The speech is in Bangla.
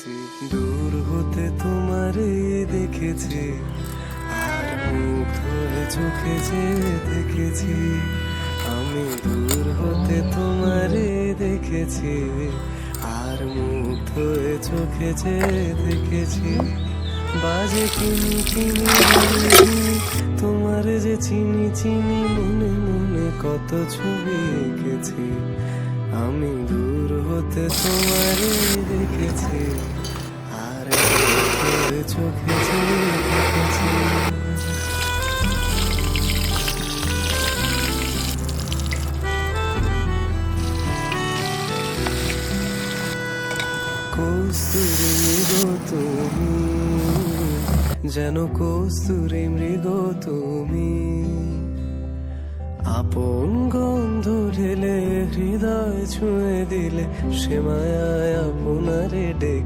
দেখেছি, দূর হতে তোমারে দেখেছি, আর মুগ্ধ হয়ে চোখে যে দেখেছি। আমি দূর হতে তোমারে দেখেছি, আর মুগ্ধ হয়ে চোখে যে দেখেছি। বাজে কিনি কিনি তোমার যে চিনি চিনি, মনে মনে কত ছবি এঁকেছি। আমি দূর হতে তোমারে দেখেছি, আর চোখে যে দেখেছি। কস্তুরী মৃগ তুমি, যেন কস্তুরী মৃগ তুমি। আপন গন্ধ ঢেলে হৃদয় ছুঁয়ে দিলে, সে মায়ায় আপনারে ডেকে